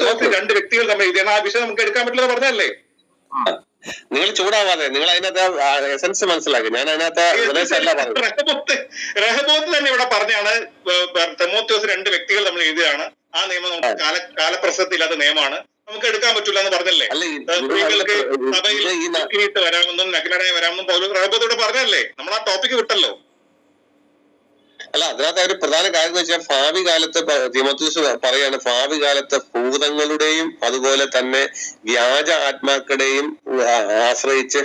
തിമോത്തിയോസിന് രണ്ട് വ്യക്തികൾ തമ്മിൽ എഴുതിയാണ്. ആ വിഷയം നമുക്ക് എടുക്കാൻ പറ്റില്ലെന്ന് പറഞ്ഞല്ലേ? നിങ്ങൾ ചൂടാവാതെ, നിങ്ങൾ അതിനകത്ത് എസൻസ് മനസ്സിലാക്കി. ഞാൻ അതിനകത്ത് റഹബോത്ത് തന്നെ ഇവിടെ പറഞ്ഞാണ് തിമോത്തിയോസ് രണ്ട് വ്യക്തികൾ തമ്മിൽ എഴുതിയാണ്. ആ നിയമം നമുക്ക് കാലപ്രസക്തിയില്ലാത്ത നിയമമാണ്, നമുക്ക് എടുക്കാൻ പറ്റില്ല എന്ന് പറഞ്ഞല്ലേ? സ്ത്രീകൾക്ക് സഭയിൽ വരാമെന്നും നഗ്നരായി വരാമെന്നും റഹബോത്തോട് പറഞ്ഞല്ലേ? നമ്മൾ ആ ടോപ്പിക്ക് വിട്ടല്ലോ. അല്ല, അതിനകത്ത് ഒരു പ്രധാന കാര്യം എന്ന് വെച്ചാൽ ഭാവി കാലത്ത് തിമോത്തിയോസ് പറയാണ്, ഭാവി കാലത്ത് ഭൂതങ്ങളുടെയും അതുപോലെ തന്നെ വ്യാജ ആത്മാക്കളുടെയും ആശ്രയിച്ച്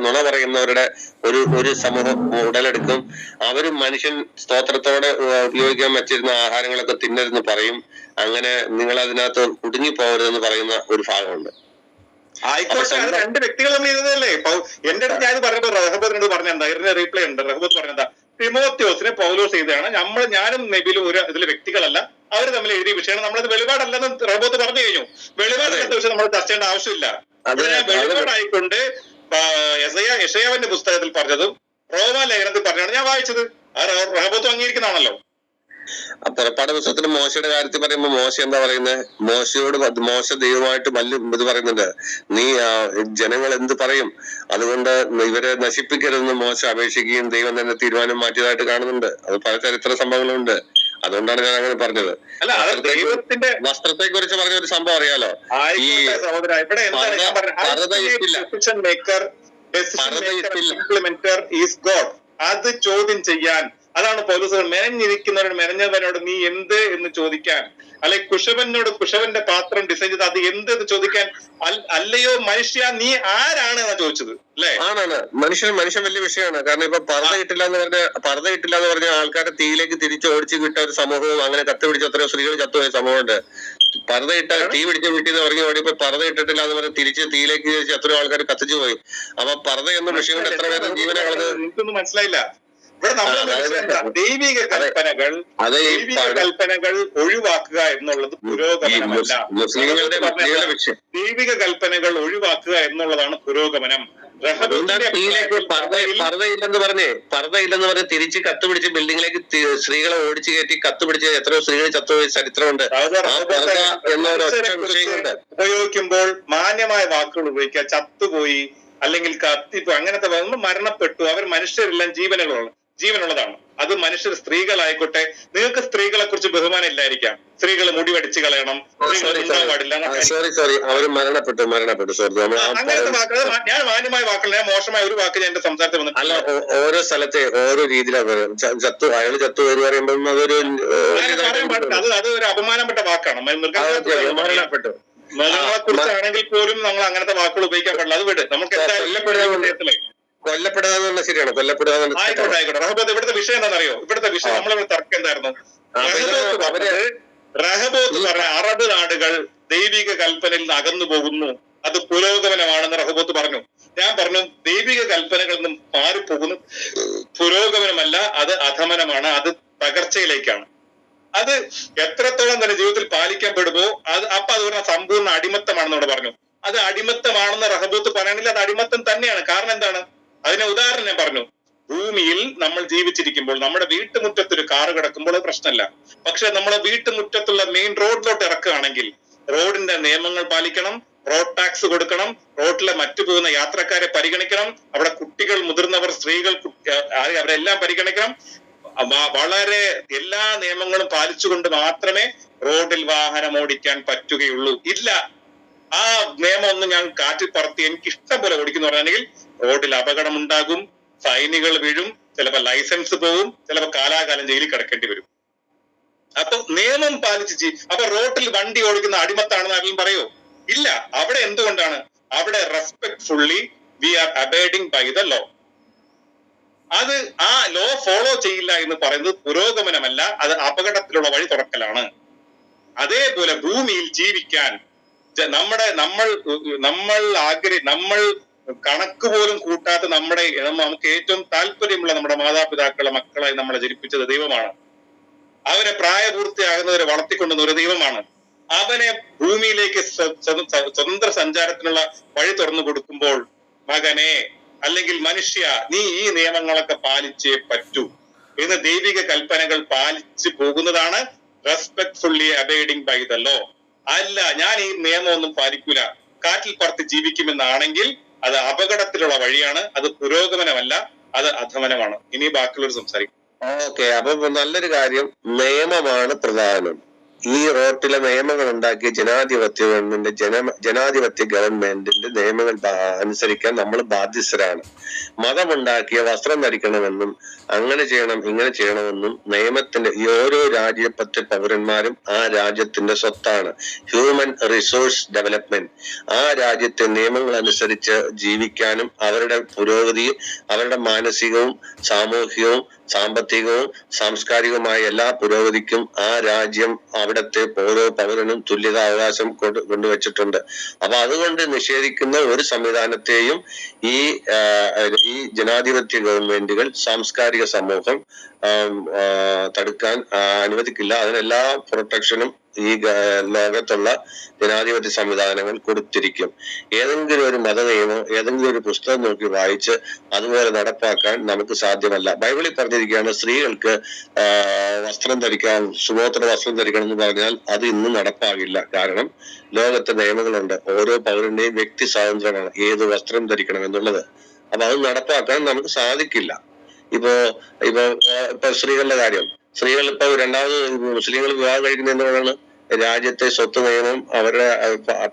നുണ പറയുന്നവരുടെ ഒരു സമൂഹം ഉടലെടുക്കും. അവരും മനുഷ്യൻ സ്തോത്രത്തോടെ ഉപയോഗിക്കാൻ വെച്ചിരുന്ന ആഹാരങ്ങളൊക്കെ തിന്നരുതെന്ന് പറയും. അങ്ങനെ നിങ്ങൾ അതിനകത്ത് കുടുങ്ങിപ്പോകരുതെന്ന് പറയുന്ന ഒരു ഭാഗമുണ്ട്. ആയിക്കോട്ടെ, അത് രണ്ട് വ്യക്തികൾ തമ്മിൽ ചെയ്തതല്ലേ? എന്റെ അടുത്ത് ഞാൻ പറഞ്ഞപ്പോ റഹബോത്തിനോട് പറഞ്ഞെന്താ, ഇതിന്റെ റീപ്ലൈ ഉണ്ട്. റഹബോത്ത് പറഞ്ഞെന്താ, തിമോത്തിയോസിനെ പൗലോസ് ചെയ്തതാണ്, ഞാനും നബിലും ഒരു ഇതിലെ വ്യക്തികളല്ല, അവർ തമ്മിൽ എഴുതിയ വിഷയമാണ്, നമ്മളത് വെളിപാടല്ലെന്ന് റഹബോത്ത് പറഞ്ഞു കഴിഞ്ഞു. വെളിപാടല്ലാത്ത വിഷയം നമ്മൾ ചർച്ച ചെയ്യേണ്ട ആവശ്യമില്ല. വെളിപാടായിക്കൊണ്ട് യെശയ്യാവിന്റെ പുസ്തകത്തിൽ പറഞ്ഞതും റോമാ ലേഖനത്തിൽ പറഞ്ഞാണ് ഞാൻ വായിച്ചത്. ആ റഹബോത്ത് അംഗീകരിക്കുന്നതാണല്ലോ. പുറപ്പാട് പുസ്തകത്തിന് മോശയുടെ കാര്യത്തിൽ പറയുമ്പോ മോശ എന്താ പറയുന്നത്? മോശ ദൈവമായിട്ട് ഇത് പറയുന്നുണ്ട്, നീ ജനങ്ങൾ എന്ത് പറയും, അതുകൊണ്ട് ഇവരെ നശിപ്പിക്കരുതെന്ന് മോശ അപേക്ഷിക്കുകയും ദൈവം തന്നെ തീരുമാനം മാറ്റിയതായിട്ട് കാണുന്നുണ്ട്. അത് പല ചരിത്ര സംഭവങ്ങളുണ്ട്. അതുകൊണ്ടാണ് ഞാൻ അങ്ങനെ പറഞ്ഞത്. വസ്ത്രത്തെ കുറിച്ച് പറഞ്ഞ ഒരു സംഭവം അറിയാലോ, ഈ അത് ചോദ്യം ചെയ്യാൻ, അതാണ് പൗലോസ് മെനഞ്ഞിരിക്കുന്നവരോട് മെനഞ്ഞവനോട് നീ എന്ത് എന്ന് ചോദിക്കാൻ, അല്ലെ കുശവനോട് കുശവന്റെ പാത്രം ഡിസൈൻ ചെയ്ത് അത് എന്ത് എന്ന് ചോദിക്കാൻ, അല്ലയോ മനുഷ്യ നീ ആരാണ് എന്നാ ചോദിച്ചത് അല്ലെ? ആണാണ്. മനുഷ്യൻ വലിയ വിഷയമാണ്. കാരണം ഇപ്പൊ പർദ്ദ ഇട്ടില്ല എന്ന് പറഞ്ഞ ആൾക്കാരെ തീയിലേക്ക് തിരിച്ചോടിച്ച് വിട്ട ഒരു സമൂഹവും അങ്ങനെ കത്തുപിടിച്ച എത്രയോ സ്ത്രീകൾ ചത്തുപോയ സമൂഹമുണ്ട്. പർദ്ദ ഇട്ട തീ പിടിച്ച വീട്ടിൽ നിന്ന് ഇറങ്ങി ഓടിയപ്പോ പർദ്ദ ഇട്ടിട്ടില്ല എന്ന് പറഞ്ഞ് തിരിച്ച് തീയിലേക്ക് തിരിച്ച് എത്രയോ ആൾക്കാർ കത്തിച്ചു പോയി. അപ്പൊ പർദ്ദ എന്ന വിഷയം കൊണ്ട് എത്ര പേര് ജീവനെ കളഞ്ഞത് എനിക്കൊന്നും മനസ്സിലായില്ല. ഇവിടെ നമ്മൾ ദൈവിക കൽപ്പനകൾ ഒഴിവാക്കുക എന്നുള്ളത് പുരോഗമനമല്ല. ദൈവിക കൽപ്പനകൾ ഒഴിവാക്കുക എന്നുള്ളതാണ് പുരോഗമനം. പർദ്ദയില്ലെന്ന് പറഞ്ഞ് തിരിച്ച് കത്തുപിടിച്ച് ബിൽഡിങ്ങിലേക്ക് സ്ത്രീകളെ ഓടിച്ചു കയറ്റി കത്തുപിടിച്ച് എത്രയോ സ്ത്രീകൾ ചത്തുപോയ ചരിത്രമുണ്ട്. ഉപയോഗിക്കുമ്പോൾ മാന്യമായ വാക്കുകൾ ഉപയോഗിക്കുക. ചത്തുപോയി അല്ലെങ്കിൽ കത്തിപ്പോ അങ്ങനത്തെ മരണപ്പെട്ടു, അവർ മനുഷ്യരെല്ലാം ജീവനുള്ളതാണ്. അത് മനുഷ്യർ സ്ത്രീകളായിക്കോട്ടെ. നിങ്ങൾക്ക് സ്ത്രീകളെ കുറിച്ച് ബഹുമാനം ഇല്ലായിരിക്കാം. സ്ത്രീകൾ മുടി വടിച്ചു കളയണം, പാടില്ല, അങ്ങനത്തെ വാക്കുകൾ. ഞാൻ മാന്യമായ വാക്കുകൾ, ഞാൻ മോശമായ ഒരു വാക്ക് ഞാൻ എന്റെ സംസാരത്തിൽ വന്നിട്ട് അല്ല. ഓരോ സ്ഥലത്തെ ഓരോ രീതിയിലാണ് അയാൾ ചത്തു എന്ന് പറയുമ്പോൾ അതൊരു അത് ഒരു അപമാനപ്പെട്ട വാക്കാണ്. മൃഗങ്ങളെ കുറിച്ചാണെങ്കിൽ പോലും നമ്മൾ അങ്ങനത്തെ വാക്കുകൾ ഉപയോഗിക്കാൻ പാടില്ല. അത് വിട്. നമുക്ക് കൊല്ലപ്പെടുക ശരിയാണ്. ആയിക്കോട്ടെ. റഹബോത്ത് ഇവിടുത്തെ വിഷയം എന്താണെന്നറിയോ? ഇവിടുത്തെ വിഷയം നമ്മളിവിടെ തർക്കം എന്തായിരുന്നു? റഹബോത്ത് പറഞ്ഞ അറബ് നാടുകൾ ദൈവിക കൽപ്പനയിൽ നിന്ന് അകന്നു പോകുന്നു, അത് പുരോഗമനമാണെന്ന് റഹബോത്ത് പറഞ്ഞു. ഞാൻ പറഞ്ഞു ദൈവിക കൽപ്പനകളിൽ നിന്നും മാറിപ്പോകുന്നു പുരോഗമനമല്ല, അത് അധമനമാണ്, അത് തകർച്ചയിലേക്കാണ്. അത് എത്രത്തോളം തന്നെ ജീവിതത്തിൽ പാലിക്കപ്പെടുമോ അപ്പൊ അത് പറഞ്ഞ സമ്പൂർണ്ണ അടിമത്തമാണെന്ന് ഇവിടെ പറഞ്ഞു. അത് അടിമത്തമാണെന്ന് റഹബോത്ത് പറയണില്ല, അത് അടിമത്തം തന്നെയാണ്. കാരണം എന്താണ്? അതിന് ഉദാഹരണം ഞാൻ പറഞ്ഞു. ഭൂമിയിൽ നമ്മൾ ജീവിച്ചിരിക്കുമ്പോൾ നമ്മുടെ വീട്ടുമുറ്റത്തൊരു കാറ് കിടക്കുമ്പോൾ അത് പ്രശ്നമല്ല. പക്ഷെ നമ്മളെ വീട്ടുമുറ്റത്തുള്ള മെയിൻ റോഡിലോട്ട് ഇറക്കുകയാണെങ്കിൽ റോഡിന്റെ നിയമങ്ങൾ പാലിക്കണം, റോഡ് ടാക്സ് കൊടുക്കണം, റോഡിലെ മറ്റു പോകുന്ന യാത്രക്കാരെ പരിഗണിക്കണം, അവിടെ കുട്ടികൾ, മുതിർന്നവർ, സ്ത്രീകൾ, അവരെല്ലാം പരിഗണിക്കണം. വളരെ എല്ലാ നിയമങ്ങളും പാലിച്ചുകൊണ്ട് മാത്രമേ റോഡിൽ വാഹനം ഓടിക്കാൻ പറ്റുകയുള്ളൂ. ഇല്ല, ആ നിയമം ഒന്ന് ഞാൻ കാറ്റിൽ പറത്തി എനിക്ക് ഇഷ്ടം പോലെ ഓടിക്കുന്നു പറഞ്ഞെങ്കിൽ റോഡിൽ അപകടം ഉണ്ടാകും, ഫൈനുകൾ വീഴും, ചിലപ്പോ ലൈസൻസ് പോവും, ചിലപ്പോ കാലാകാലം ജയിലിൽ കിടക്കേണ്ടി വരും. അപ്പൊ നിയമം പാലിച്ച് അപ്പൊ റോഡിൽ വണ്ടി ഓടിക്കുന്ന അടിമത്താണെന്ന് ആരെങ്കിലും പറയോ? ഇല്ല. അവിടെ എന്തുകൊണ്ടാണ്? അവിടെ respectfully we are abiding by the law. അത് ആ ലോ ഫോളോ ചെയ്യില്ല എന്ന് പറയുന്നത് പുരോഗമനമല്ല, അത് അപകടത്തിലുള്ള വഴി തുറക്കലാണ്. അതേപോലെ ഭൂമിയിൽ ജീവിക്കാൻ നമ്മൾ കണക്ക് പോലും കൂട്ടാത്ത നമുക്ക് ഏറ്റവും താല്പര്യമുള്ള നമ്മുടെ മാതാപിതാക്കളെ മക്കളായി നമ്മളെ ജനിപ്പിച്ചത് ദൈവമാണ്. അവരെ പ്രായപൂർത്തിയാകുന്നവരെ വളർത്തിക്കൊണ്ടുവന്ന ഒരു ദൈവമാണ്. അവനെ ഭൂമിയിലേക്ക് സ്വതന്ത്ര സഞ്ചാരത്തിനുള്ള വഴി തുറന്നു കൊടുക്കുമ്പോൾ മകനെ അല്ലെങ്കിൽ മനുഷ്യ നീ ഈ നിയമങ്ങളൊക്കെ പാലിച്ചേ പറ്റൂ എന്ന് ദൈവിക കൽപ്പനകൾ പാലിച്ചു പോകുന്നതാണ് respectfully abiding by the law. അല്ല, ഞാൻ ഈ നിയമമൊന്നും പാലിക്കൂല, കാറ്റിൽ പറത്ത് ജീവിക്കുമെന്നാണെങ്കിൽ അത് അപകടത്തിലുള്ള വഴിയാണ്, അത് പുരോഗമനമല്ല, അത് അധമനമാണ്. ഇനി ബാക്കിയുള്ളവർ സംസാരിക്കും. ഓക്കെ, അപ്പൊ നല്ലൊരു കാര്യം, നിയമമാണ് പ്രധാനം. ഈ റോട്ടിലെ നിയമങ്ങൾ ഉണ്ടാക്കിയ ജനാധിപത്യ ഗവൺമെന്റിന്റെ നിയമങ്ങൾ അനുസരിക്കാൻ നമ്മൾ ബാധ്യസ്ഥരാണ്. മതമുണ്ടാക്കിയ വസ്ത്രം ധരിക്കണമെന്നും അങ്ങനെ ചെയ്യണം ഇങ്ങനെ ചെയ്യണമെന്നും നിയമത്തിന്റെ ഈ ഓരോ രാജ്യത്തെ പൗരന്മാരും ആ രാജ്യത്തിന്റെ സ്വത്താണ്. ഹ്യൂമൻ റിസോഴ്സ് ഡെവലപ്മെന്റ്, ആ രാജ്യത്തെ നിയമങ്ങൾ അനുസരിച്ച് ജീവിക്കാനും അവരുടെ പുരോഗതിയും അവരുടെ മാനസികവും സാമൂഹികവും സാമ്പത്തികവും സാംസ്കാരികവുമായ എല്ലാ പുരോഗതിക്കും ആ രാജ്യം അവിടുത്തെ ഓരോ പൗരനും തുല്യതാവകാശം കൊണ്ടുവച്ചിട്ടുണ്ട്. അപ്പൊ അതുകൊണ്ട് നിഷേധിക്കുന്ന ഒരു സംവിധാനത്തെയും ഈ ജനാധിപത്യ ഗവൺമെന്റുകൾ, സാംസ്കാരിക സമൂഹം തടുക്കാൻ അനുവദിക്കില്ല. അതിനെല്ലാ പ്രൊട്ടക്ഷനും ഈ ലോകത്തുള്ള ജനാധിപത്യ സംവിധാനങ്ങൾ കൊടുത്തിരിക്കും. ഏതെങ്കിലും ഒരു മതനിയമം ഏതെങ്കിലും ഒരു പുസ്തകം നോക്കി വായിച്ച് അതുപോലെ നടപ്പാക്കാൻ നമുക്ക് സാധ്യമല്ല. ബൈബിളിൽ പറഞ്ഞിരിക്കുകയാണ് സ്ത്രീകൾക്ക് വസ്ത്രം ധരിക്കാൻ, സുഗോത്ര വസ്ത്രം ധരിക്കണം എന്ന് പറഞ്ഞാൽ അത് ഇന്നും നടപ്പാകില്ല. കാരണം ലോകത്തെ നിയമങ്ങളുണ്ട്, ഓരോ പൗരന്റെയും വ്യക്തി സ്വാതന്ത്ര്യമാണ് ഏത് വസ്ത്രം ധരിക്കണം എന്നുള്ളത്. അപ്പൊ അത് നടപ്പാക്കാൻ നമുക്ക് സാധിക്കില്ല. ഇപ്പൊ സ്ത്രീകളുടെ കാര്യം, സ്ത്രീകൾ ഇപ്പൊ രണ്ടാമത് മുസ്ലിങ്ങൾ വിവാഹം കഴിക്കുന്ന എന്തുകൊണ്ടാണ്? രാജ്യത്തെ സ്വത്ത് നിയമം അവരുടെ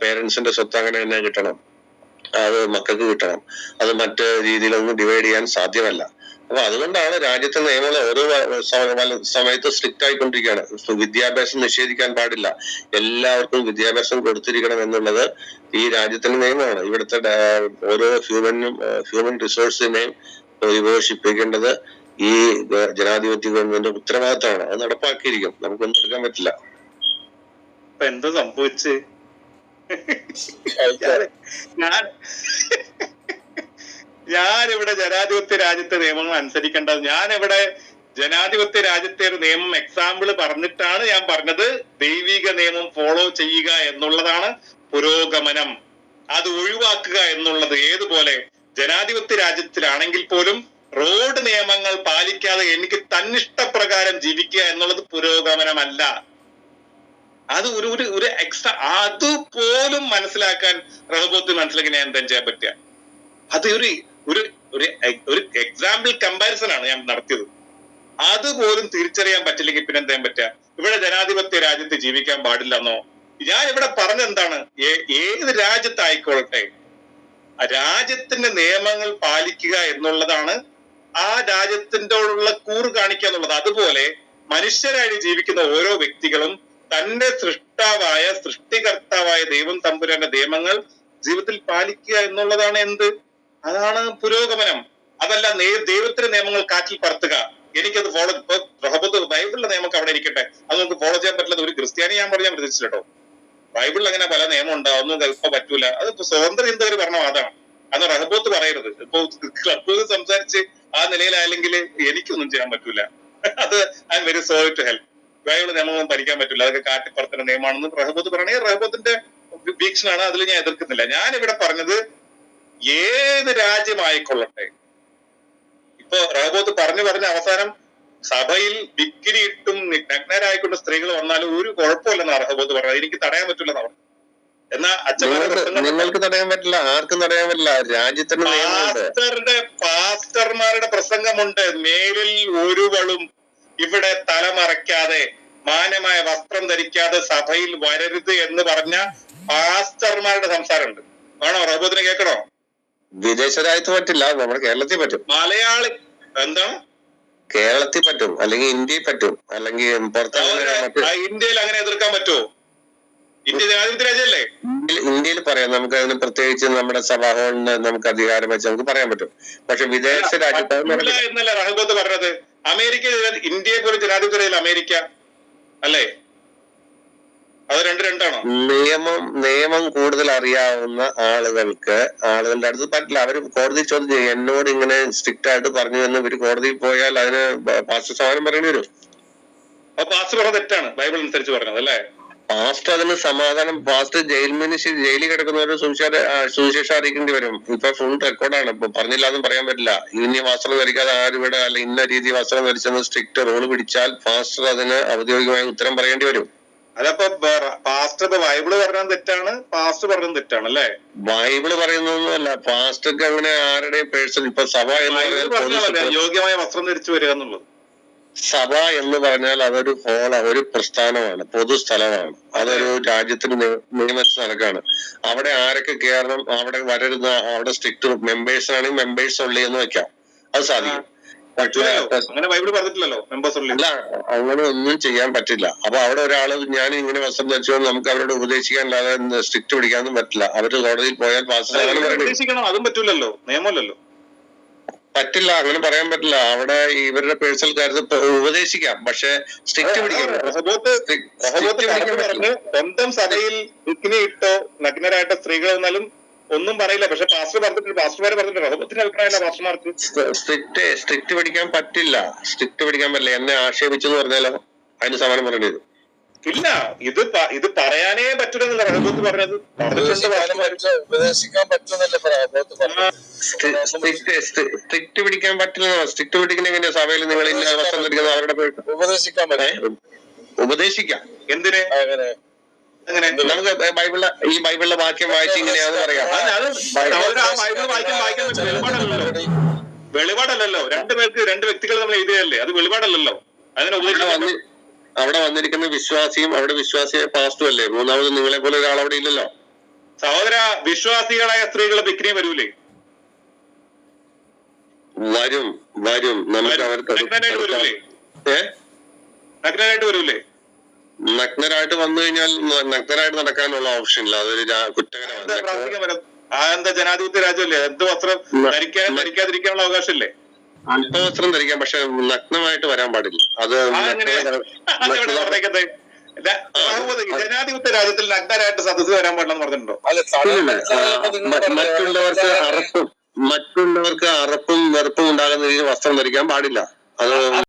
പേരൻസിന്റെ സ്വത്ത് അങ്ങനെ തന്നെ കിട്ടണം, അത് മക്കൾക്ക് കിട്ടണം, അത് മറ്റ് രീതിയിലൊന്നും ഡിവൈഡ് ചെയ്യാൻ സാധ്യമല്ല. അപ്പൊ അതുകൊണ്ടാണ് രാജ്യത്തെ നിയമങ്ങൾ ഓരോ സമയത്ത് സ്ട്രിക്റ്റ് ആയിക്കൊണ്ടിരിക്കുകയാണ്. വിദ്യാഭ്യാസം നിഷേധിക്കാൻ പാടില്ല, എല്ലാവർക്കും വിദ്യാഭ്യാസം കൊടുത്തിരിക്കണം എന്നുള്ളത് ഈ രാജ്യത്തിന്റെ നിയമമാണ്. ഇവിടുത്തെ ഓരോ ഹ്യൂമൻ റിസോഴ്സിനെയും വിഭജിപ്പിക്കേണ്ടത് ഈ ജനാധിപത്യ ഗവൺമെന്റ് ഉത്തരവാദിത്തമാണ്. അത് നടപ്പാക്കിയിരിക്കും, നമുക്കൊന്നും എടുക്കാൻ പറ്റില്ല. എന്താ സംഭവിച്ച്? ഞാനിവിടെ ജനാധിപത്യ രാജ്യത്തെ നിയമങ്ങൾ അനുസരിക്കേണ്ടത്, ഞാനിവിടെ ജനാധിപത്യ രാജ്യത്തെ ഒരു നിയമം എക്സാമ്പിൾ പറഞ്ഞിട്ടാണ് ഞാൻ പറഞ്ഞത് ദൈവിക നിയമം ഫോളോ ചെയ്യുക എന്നുള്ളതാണ് പുരോഗമനം. അത് ഒഴിവാക്കുക എന്നുള്ളത് ഏതുപോലെ ജനാധിപത്യ രാജ്യത്തിലാണെങ്കിൽ പോലും റോഡ് നിയമങ്ങൾ പാലിക്കാതെ എനിക്ക് തന്നിഷ്ടപ്രകാരം ജീവിക്കുക എന്നുള്ളത് പുരോഗമനമല്ല. അത് ഒരു എക്സ്ട്രാ, അതുപോലും മനസ്സിലാക്കാൻ റഹബോത്ത് മനസ്സിലാക്കി ഞാൻ എന്താ ചെയ്യാൻ പറ്റുക? അത് ഒരു എക്സാമ്പിൾ കമ്പാരിസൺ ആണ് ഞാൻ നടത്തിയത്. അതുപോലും തിരിച്ചറിയാൻ പറ്റില്ലെങ്കിൽ പിന്നെ എന്താ പറ്റുക? ഇവിടെ ജനാധിപത്യ രാജ്യത്ത് ജീവിക്കാൻ പാടില്ലെന്നോ? ഞാൻ ഇവിടെ പറഞ്ഞെന്താണ്, ഏത് രാജ്യത്തായിക്കൊള്ളട്ടെ രാജ്യത്തിന്റെ നിയമങ്ങൾ പാലിക്കുക എന്നുള്ളതാണ് ആ രാജ്യത്തിൻ്റെയുള്ള കൂറ് കാണിക്കുക എന്നുള്ളത്. അതുപോലെ മനുഷ്യരായി ജീവിക്കുന്ന ഓരോ വ്യക്തികളും തന്റെ സൃഷ്ടികർത്താവായ ദൈവം തമ്പുരാന്റെ നിയമങ്ങൾ ജീവിതത്തിൽ പാലിക്കുക എന്നുള്ളതാണ് എന്ത്? അതാണ് പുരോഗമനം. അതല്ല ദൈവത്തിന്റെ നിയമങ്ങൾ കാറ്റിൽ പറത്തുക, എനിക്കത് ഫോളോ, ഇപ്പൊ റഹബത്ത് ബൈബിളിലെ നിയമമൊക്കെ അവിടെ ഇരിക്കട്ടെ, അത് നമുക്ക് ഫോളോ ചെയ്യാൻ പറ്റില്ല. ഒരു ക്രിസ്ത്യാനി ഞാൻ പറഞ്ഞാൽ പ്രതീക്ഷിച്ചു കേട്ടോ. ബൈബിളിൽ അങ്ങനെ പല നിയമം ഉണ്ടാവും, ഒന്നും ഇപ്പൊ പറ്റൂല. അത് സ്വതന്ത്ര ചിന്തകർ പറഞ്ഞ വാദമാണ്, അത് റഹബത്ത് പറയരുത്. ഇപ്പൊ ക്ലബ് സംസാരിച്ച് ആ നിലയിലായെങ്കിൽ എനിക്കൊന്നും ചെയ്യാൻ പറ്റൂല. അത് I am very sorry to help. Bible നിയമമൊന്നും പഠിക്കാൻ പറ്റില്ല, അതൊക്കെ കാറ്റിപ്പുറത്തിന്റെ നിയമമാണെന്ന് റഹബത്ത് പറയണേ റഹബത്തിന്റെ വീക്ഷണാണ്, അതിൽ ഞാൻ എതിർക്കുന്നില്ല. ഞാൻ ഇവിടെ പറഞ്ഞത് ഏത് രാജ്യമായിക്കൊള്ളട്ടെ, ഇപ്പൊ റഹബത്ത് പറഞ്ഞ അവസാനം സഭയിൽ ഡിഗ്രി ഇട്ടും നഗ്നരായിക്കൊണ്ട് സ്ത്രീകൾ വന്നാലും ഒരു കുഴപ്പമില്ലെന്നാണ് റഹബത്ത് പറഞ്ഞത്. എനിക്ക് തടയാൻ പറ്റില്ലെന്നാ പറഞ്ഞത്. എന്നാ നിങ്ങൾക്ക് തടയാൻ പറ്റില്ല, ആർക്കും തടയാൻ പറ്റില്ല. രാജ്യത്തിന്റെ പാസ്റ്റർമാരുടെ പ്രസംഗമുണ്ട്, മേലിൽ ഒരുവളും ഇവിടെ തലമറയ്ക്കാതെ മാന്യമായ വസ്ത്രം ധരിക്കാതെ സഭയിൽ വരരുത് എന്ന് പറഞ്ഞ പാസ്റ്റർമാരുടെ സംസാരമുണ്ട്. വേണോ റഹബത്തിന് കേൾക്കണോ? വിദേശ രാജ്യത്ത് പറ്റില്ല, നമ്മുടെ കേരളത്തിൽ പറ്റും. മലയാളി എന്താണ്? കേരളത്തിൽ പറ്റും, അല്ലെങ്കിൽ ഇന്ത്യയിൽ പറ്റും, അല്ലെങ്കിൽ ഇന്ത്യയിൽ അങ്ങനെ എതിർക്കാൻ പറ്റുമോ? ഇന്ത്യ ജനാധിപത്യ രാജ്യമല്ലേ? ഇന്ത്യയിൽ പറയാം, നമുക്ക് അതിന് പ്രത്യേകിച്ച് നമ്മുടെ സഭാഹോളിന് നമുക്ക് അധികാരം വെച്ച് നമുക്ക് പറയാൻ പറ്റും. പക്ഷെ വിദേശ രാജ്യത്ത് എന്നല്ല റഹബത്ത് പറഞ്ഞത്. അമേരിക്ക, ഇന്ത്യയെ പോലെ ജനാധിപത്യ രാജ്യം അമേരിക്ക അല്ലേ? അത് രണ്ടാണോ? നിയമം കൂടുതൽ അറിയാവുന്ന ആളുകളുടെ അടുത്ത് പറ്റില്ല. അവര് കോടതി ചോദ്യം ചെയ്യും, എന്നോട് ഇങ്ങനെ സ്ട്രിക്റ്റ് ആയിട്ട് പറഞ്ഞു എന്ന്. ഇവര് കോടതിയിൽ പോയാൽ അതിന് പാസ്റ്റർ സമാധാനം പറയേണ്ടി വരും. അപ്പൊ പാസ്റ്റർ പറഞ്ഞത് തെറ്റാണ്, ബൈബിൾ അനുസരിച്ച് പറഞ്ഞത് അല്ലേ? പാസ്റ്റർ അതിന് സമാധാനം, പാസ്റ്റർ ജയിലിൽ കിടക്കുന്നവര് സുവിശേഷം അറിയിക്കേണ്ടി വരും. ഇപ്പൊ ഫുൾ റെക്കോർഡാണ്, ഇപ്പൊ പറഞ്ഞില്ലാന്നും പറയാൻ പറ്റില്ല. ഇനി വസ്ത്രം ധരിക്കാതെ ആരും ഇവിടെ ഇന്ന രീതി വസ്ത്രം ധരിച്ചെന്ന് സ്ട്രിക്റ്റ് റൂള് പിടിച്ചാൽ പാസ്റ്റർ അതിന് ഔദ്യോഗികമായ ഉത്തരം പറയേണ്ടി വരും. അതപ്പോ പാസ്റ്റർ ഇപ്പൊ ബൈബിള് പറഞ്ഞത് തെറ്റാണ്, പാസ്റ്റർ പറഞ്ഞത് തെറ്റാണ് അല്ലേ? ബൈബിള് പറയുന്നൊന്നുമല്ല, പാസ്റ്റർക്ക് അങ്ങനെ ആരുടെയും പേഴ്സൺ ഇപ്പൊ സഭ എന്ന് പറഞ്ഞാൽ യോഗ്യമായ വസ്ത്രം ധരിച്ചു വരിക എന്നുള്ളത്. സഭ എന്ന് പറഞ്ഞാൽ അതൊരു ഒരു പ്രസ്ഥാനമാണ്, പൊതുസ്ഥലമാണ്. അതൊരു രാജ്യത്തിന് നിയമനിച്ച് നടക്കാണ്. അവിടെ ആരൊക്കെ കയറണം, അവിടെ വരരുന്ന, അവിടെ സ്ട്രിക്റ്റ് മെമ്പേഴ്സ് ആണെങ്കിൽ മെമ്പേഴ്സ് ഉള്ളി എന്ന് വെക്കാം, അത് സാധിക്കും. അങ്ങനെ ബൈബിൾ പറഞ്ഞിട്ടില്ലല്ലോ മെമ്പേഴ്സ് ഉള്ളി. അല്ല, അങ്ങനെ ഒന്നും ചെയ്യാൻ പറ്റില്ല. അപ്പൊ അവിടെ ഒരാള് ഞാൻ ഇങ്ങനെ വസ്ത്രം ധരിച്ചോ നമുക്ക് അവരോട് ഉപദേശിക്കാനല്ലാതെ സ്ട്രിക്റ്റ് പിടിക്കാനൊന്നും പറ്റില്ല. അവര് കോടതിയിൽ പോയാൽ ഉപദേശിക്കണം, അതും പറ്റൂലല്ലോ, നിയമമല്ലല്ലോ. പറ്റില്ല, അങ്ങനെ പറയാൻ പറ്റില്ല. അവിടെ ഇവരുടെ പേഴ്സണൽ കാര്യത്തിൽ ഉപദേശിക്കാം, പക്ഷെ സ്ട്രിക്റ്റ് പിടിക്കാം. സ്വന്തം സഭയിൽ ബിക്കിനി ഇട്ടോ നഗ്നരായിട്ട സ്ത്രീകൾ വന്നാലും ഒന്നും പറയില്ല. പക്ഷെ പാസ്റ്റർ പറഞ്ഞിട്ടുണ്ട്, പാസ്റ്റർമാരെ പറഞ്ഞിട്ടുണ്ട്. റഹബത്തിന്റെ അഭിപ്രായമല്ല പാസ്റ്റർമാർക്ക്. സ്ട്രിക്റ്റ് പിടിക്കാൻ പറ്റില്ല, സ്ട്രിക്റ്റ് പിടിക്കാൻ പറ്റില്ല. എന്നെ ആക്ഷേപിച്ചെന്ന് പറഞ്ഞാലോ അതിന് സമാനം പറയേണ്ടി വരും. ഇല്ല, ഇത് പറയാനേ പറ്റില്ലെന്നല്ല റഹബത്ത് പറഞ്ഞത്. ഉപദേശിക്കാൻ പറ്റുന്നില്ല. സ്ട്രിക്റ്റ് പിടിക്കാൻ പറ്റില്ല. സ്ട്രിക്റ്റ് പിടിക്കുന്ന എങ്ങനെയാ? സഭയിൽ നിങ്ങൾ ഇന്ന വസ്ത്രം ധരിക്കുന്ന അവരുടെ ഉപദേശിക്കാൻ പറ്റും. ഉപദേശിക്കാം. എന്തിനെ? നമുക്ക് ബൈബിളിലെ വാക്യം വായിച്ച് ഇങ്ങനെയാന്ന് പറയാം. വെളിപാടല്ലല്ലോ, രണ്ട് വ്യക്തികൾ നമ്മൾ എഴുതിയതല്ലേ, അത് വെളിപാടല്ലല്ലോ. അതിനെ അവിടെ വന്നിരിക്കുന്ന വിശ്വാസിയും അവിടെ വിശ്വാസിയായ പാസ്റ്റും അല്ലേ? മൂന്നാമത് നിങ്ങളെ പോലെ ഒരാൾ അവിടെ ഇല്ലല്ലോ. സഹോദര, വിശ്വാസികളായ സ്ത്രീകൾ ബിക്രി വരൂലേ? വരും. നമുക്ക് അവർക്ക് നഗ്നരായിട്ട് വരൂലേ? നഗ്നരായിട്ട് വന്നു കഴിഞ്ഞാൽ നഗ്നരായിട്ട് നടക്കാനുള്ള ഓപ്ഷൻ ഇല്ല, അതൊരു കുറ്റകരമാണ്. എന്താ ജനാധിപത്യ രാജ്യമല്ലേ? എന്ത് വസ്ത്രം ധരിക്കാതിരിക്കാനുള്ള അവകാശമില്ലേ? അല്പവസ്ത്രം ധരിക്കാം, പക്ഷെ നഗ്നമായിട്ട് വരാൻ പാടില്ല. അത് ജനാധിപത്യ രാജ്യത്തിൽ നഗ്നരായിട്ട് സദസ്സ് വരാൻ പാടില്ലെന്ന് പറഞ്ഞിട്ടുണ്ടോ? മറ്റുള്ളവർക്ക് അറപ്പും വെറുപ്പും ഉണ്ടാകുന്ന രീതിയിൽ വസ്ത്രം ധരിക്കാൻ പാടില്ല. അത്